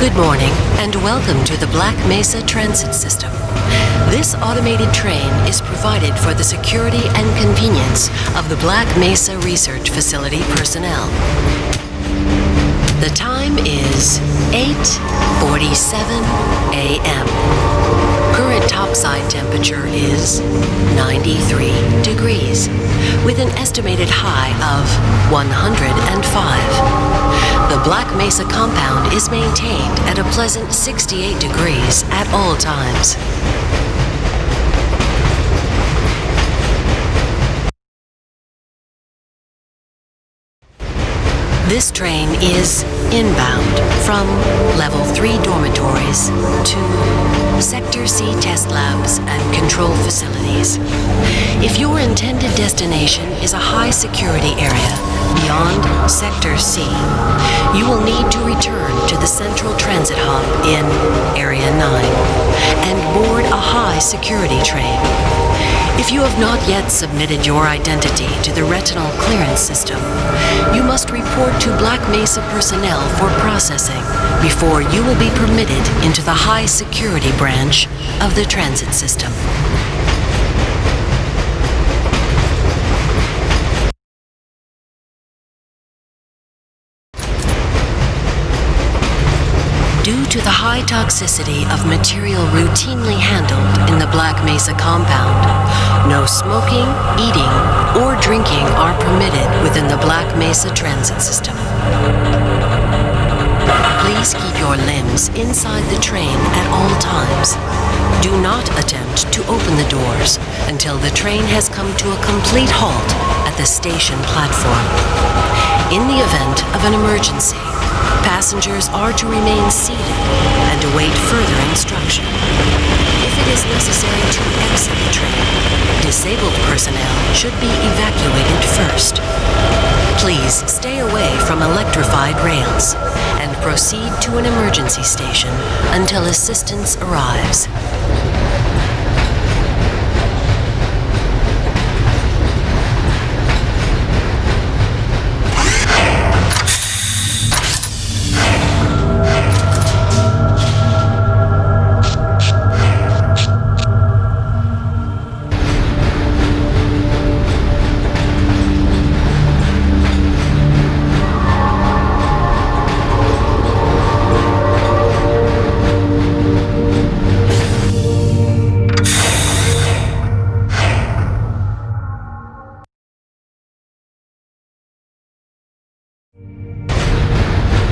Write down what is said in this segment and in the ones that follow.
Good morning and welcome to the Black Mesa Transit System. This automated train is provided for the security and convenience of the Black Mesa Research Facility personnel. The time is 8:47 a.m. Current topside temperature is 93 degrees, with an estimated high of 105. The Black Mesa compound is maintained at a pleasant 68 degrees at all times. This train is inbound from Level 3 dormitories to Sector C test labs and control facilities. If your intended destination is a high security area beyond Sector C, you will need to return to the Central Transit Hub in Area 9 and board a high security train. If you have not yet submitted your identity to the retinal clearance system, you must report to Black Mesa personnel for processing before you will be permitted into the high security branch of the transit system. Due to the high toxicity of material routinely handled in the Black Mesa compound, no smoking, eating, or drinking are permitted within the Black Mesa transit system. Please keep your limbs inside the train at all times. Do not attempt to open the doors until the train has come to a complete halt at the station platform. In the event of an emergency, passengers are to remain seated and await further instruction. If it is necessary to exit the train, disabled personnel should be evacuated first. Please stay away from electrified rails and proceed to an emergency station until assistance arrives.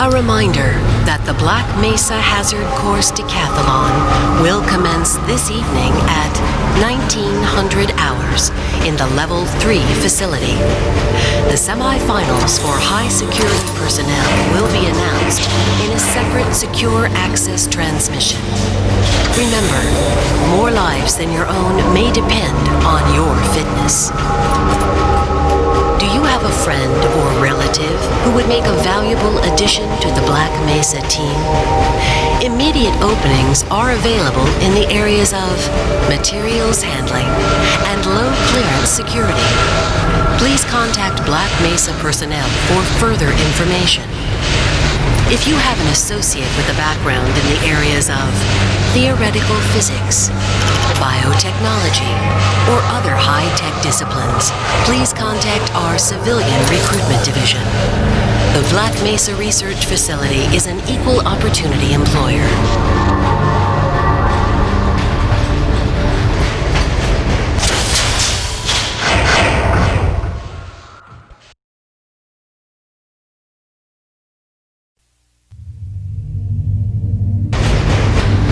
A reminder that the Black Mesa Hazard Course Decathlon will commence this evening at 1900 hours in the Level 3 facility. The semifinals for high security personnel will be announced in a separate secure access transmission. Remember, more lives than your own may depend on your fitness. Do you have a friend or relative who would make a valuable addition to the Black Mesa team? Immediate openings are available in the areas of materials handling and low clearance security. Please contact Black Mesa personnel for further information. If you have an associate with a background in the areas of theoretical physics, biotechnology, or other high-tech disciplines, please contact our Civilian Recruitment Division. The Black Mesa Research Facility is an equal opportunity employer.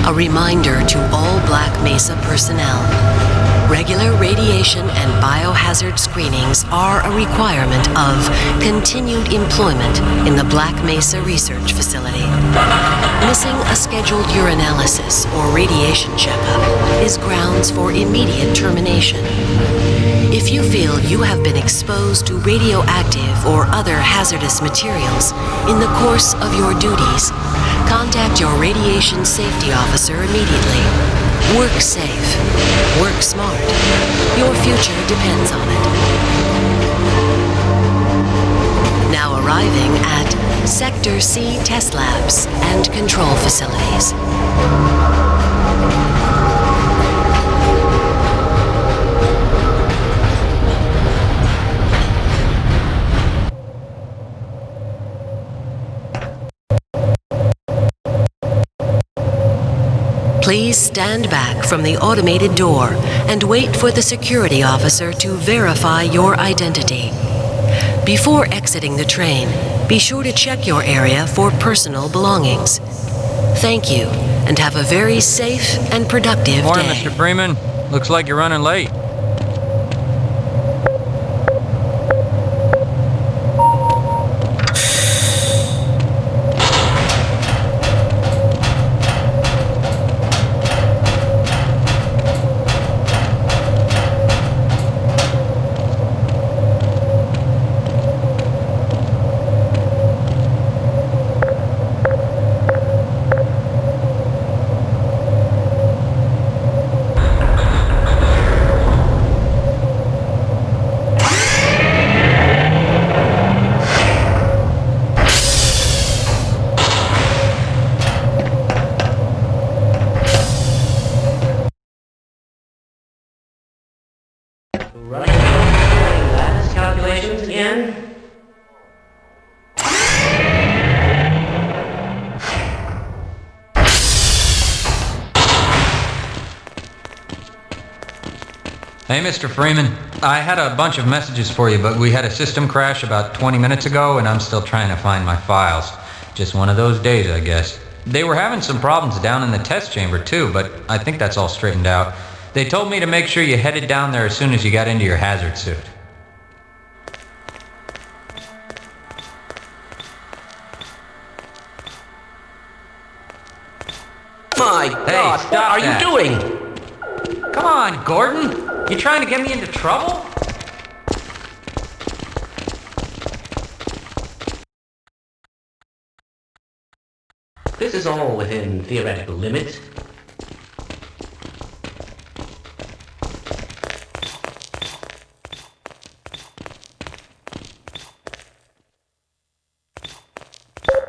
A reminder to all Black Mesa personnel. Regular radiation and biohazard screenings are a requirement of continued employment in the Black Mesa Research Facility. Missing a scheduled urinalysis or radiation checkup is grounds for immediate termination. If you feel you have been exposed to radioactive or other hazardous materials in the course of your duties, contact your radiation safety officer immediately. Work safe. Work smart. Your future depends on it. Now arriving at Sector C test labs and control facilities. Please stand back from the automated door and wait for the security officer to verify your identity. Before exiting the train, be sure to check your area for personal belongings. Thank you, and have a very safe and productive Morning, day. Mr. Freeman. Looks like you're running late. Running lattice calculations again? Hey, Mr. Freeman. I had a bunch of messages for you, but we had a system crash about 20 minutes ago, and I'm still trying to find my files. Just one of those days, I guess. They were having some problems down in the test chamber, too, but I think that's all straightened out. They told me to make sure you headed down there as soon as you got into your hazard suit. My God, what are you doing? Come on, Gordon. You trying to get me into trouble? This is all within theoretical limits.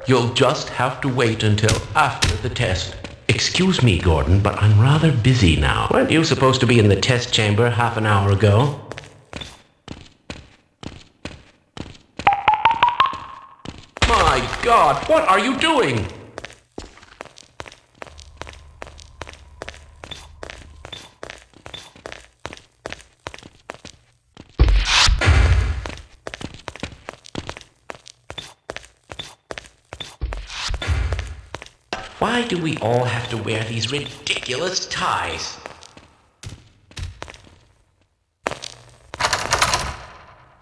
You'll just have to wait until after the test. Excuse me, Gordon, but I'm rather busy now. Weren't you supposed to be in the test chamber half an hour ago? My God, what are you doing? Why do we all have to wear these ridiculous ties?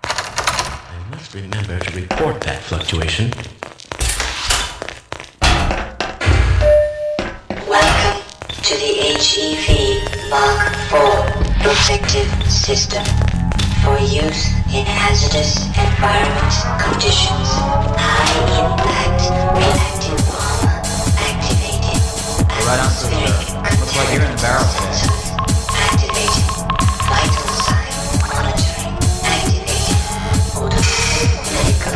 I must remember to report that fluctuation. Welcome to the HEV Mark IV protective system for use in hazardous environment conditions. High impact reactive armor activated. Right on through the... Looks like you're in the barrel. Activated. Vital sign monitoring activated. Automatic medical.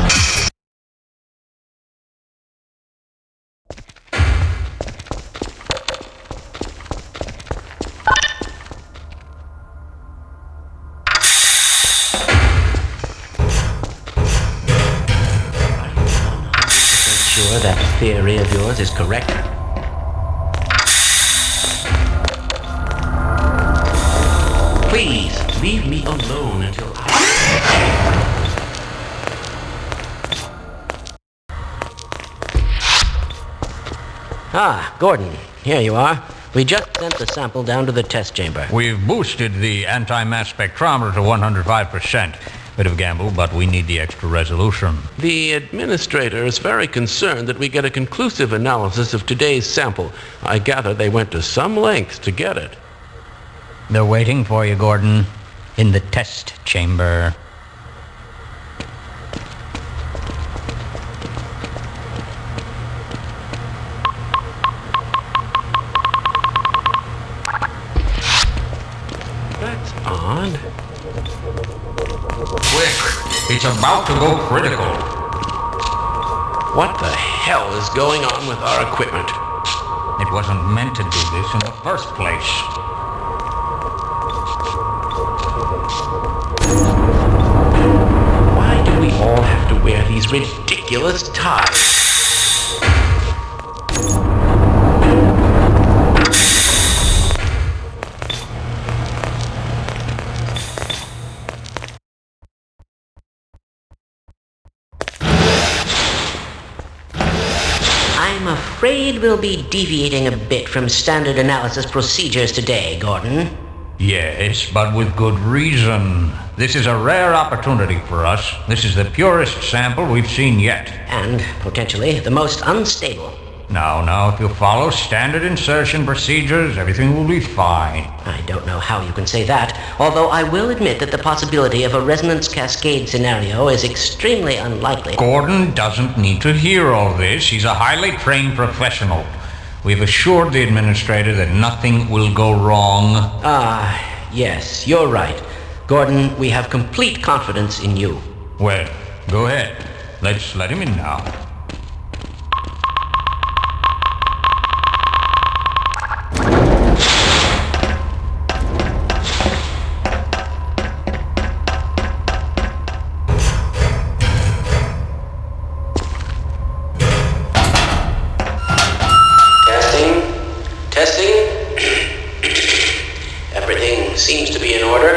Sure that theory of yours is correct? Please, leave me alone until I... Ah, Gordon, here you are. We just sent the sample down to the test chamber. We've boosted the anti-mass spectrometer to 105%. Bit of a gamble, but we need the extra resolution. The administrator is very concerned that we get a conclusive analysis of today's sample. I gather they went to some lengths to get it. They're waiting for you, Gordon, in the test chamber. That's odd. Quick! It's about to go critical. What the hell is going on with our equipment? It wasn't meant to do this in the first place. Why do we all have to wear these ridiculous ties? I'm afraid we'll be deviating a bit from standard analysis procedures today, Gordon. Yes, but with good reason. This is a rare opportunity for us. This is the purest sample we've seen yet. And, potentially, the most unstable. Now, if you follow standard insertion procedures, everything will be fine. I don't know how you can say that, although I will admit that the possibility of a resonance cascade scenario is extremely unlikely. Gordon doesn't need to hear all this. He's a highly trained professional. We've assured the administrator that nothing will go wrong. Yes, you're right. Gordon, we have complete confidence in you. Well, go ahead. Let's let him in now. Testing. Everything seems to be in order.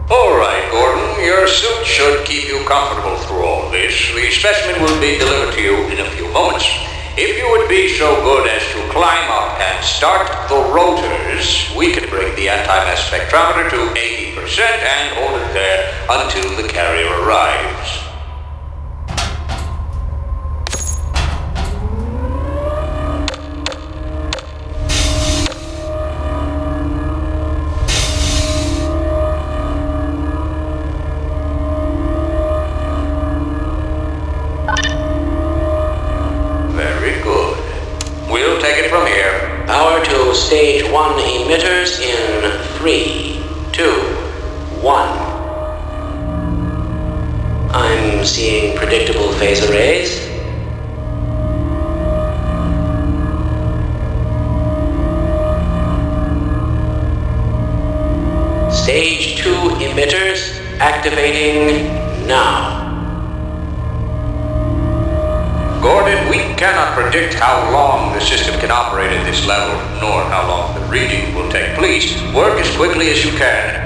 All right, Gordon. Your suit should keep you comfortable through all this. The specimen will be delivered to you in a few moments. If you would be so good as to climb up and start the rotors, we can bring the anti-mass spectrometer to 80% and hold it there until the carrier arrives. Power to stage 1 emitters in 3, 2, 1. I'm seeing predictable phase arrays. Stage 2 emitters activating now. Gordon, we cannot predict how long the system can operate at this level, nor how long the reading will take. Please, work as quickly as you can.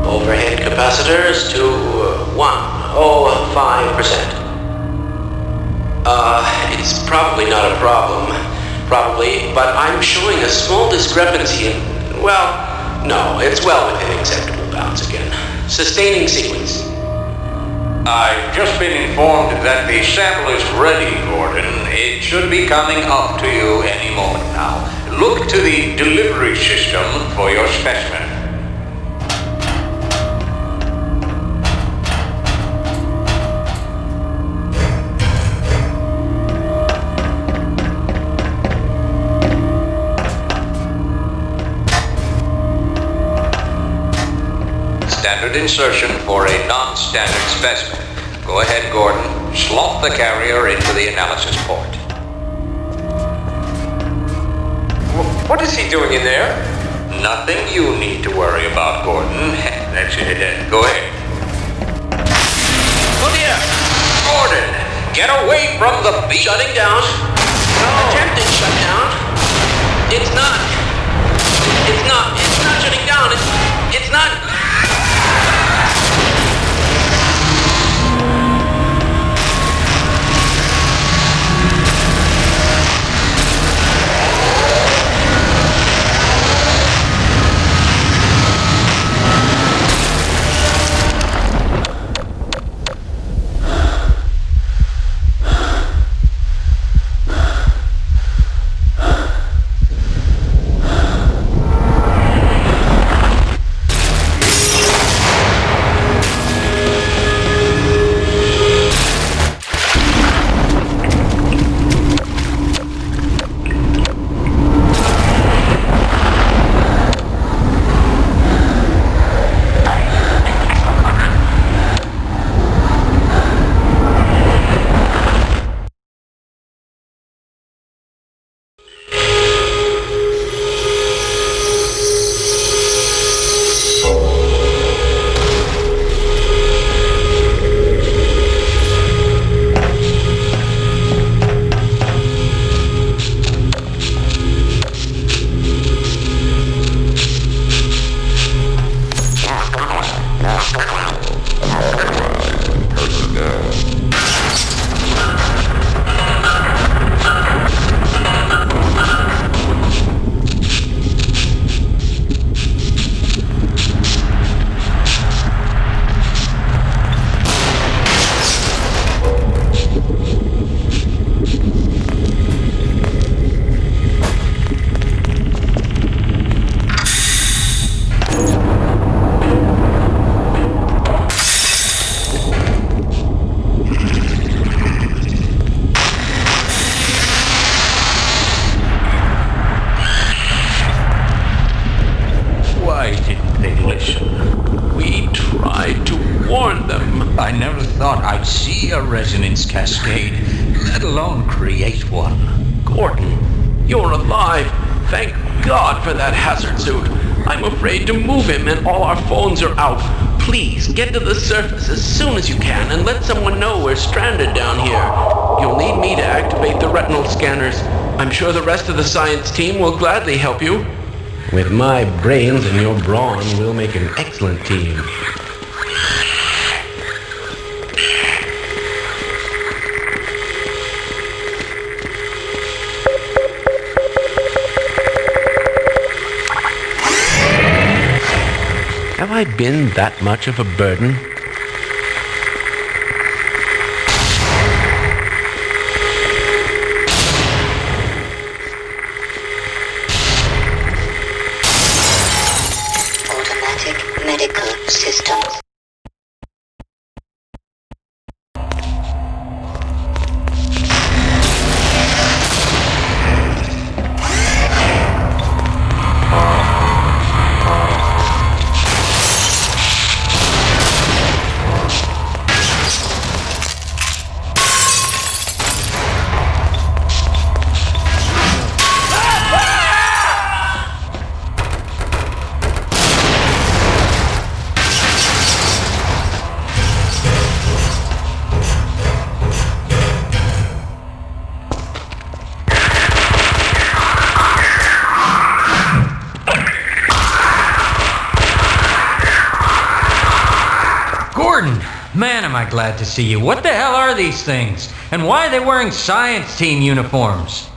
Overhead capacitors to 105%. It's probably not a problem. Probably, but I'm showing a small discrepancy in... Well, no, it's well within acceptable bounds again. Sustaining sequence. I've just been informed that the sample is ready, Gordon. It should be coming up to you any moment now. Look to the delivery system for your specimen. Standard insertion for a non-standard specimen. Go ahead, Gordon. Slot the carrier into the analysis port. What is he doing in there? Nothing you need to worry about, Gordon. That's it. Go ahead. Oh dear! Gordon, get away from the beat. Shutting down. No. Attempted shutdown. It's not shutting down. It's not. compilation. We tried to warn them. I never thought I'd see a resonance cascade, let alone create one. Gordon, you're alive. Thank God for that hazard suit. I'm afraid to move him and all our phones are out. Please, get to the surface as soon as you can and let someone know we're stranded down here. You'll need me to activate the retinal scanners. I'm sure the rest of the science team will gladly help you. With my brains and your brawn, we'll make an excellent team. Have I been that much of a burden? Automatic medical systems. Man, am I glad to see you. What the hell are these things? And why are they wearing science team uniforms?